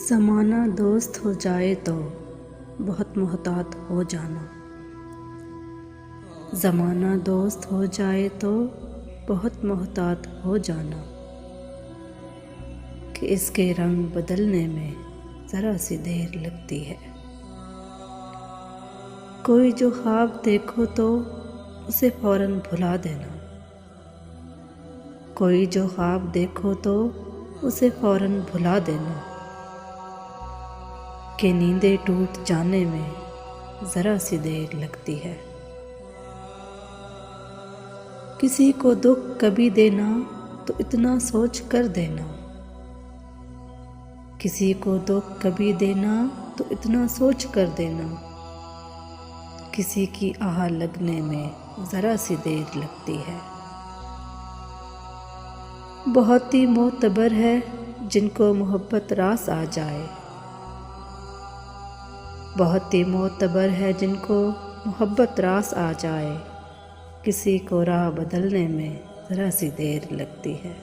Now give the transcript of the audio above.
ज़माना दोस्त हो जाए तो बहुत मोहतात हो जाना। ज़माना दोस्त हो जाए तो बहुत मोहतात हो जाना कि इसके रंग बदलने में ज़रा सी देर लगती है। कोई जो ख्वाब देखो तो उसे फ़ौरन भुला देना। कोई जो ख्वाब देखो तो उसे फ़ौरन भुला देना कि नींदें टूट जाने में ज़रा सी देर लगती है। किसी को दुख कभी देना तो इतना सोच कर देना। किसी को दुख कभी देना तो इतना सोच कर देना। किसी की आह लगने में ज़रा सी देर लगती है। बहुत ही मोतबर है जिनको मोहब्बत रास आ जाए। बहुत ही मोतबर है जिनको मोहब्बत रास आ जाए। किसी को राह बदलने में ज़रा सी देर लगती है।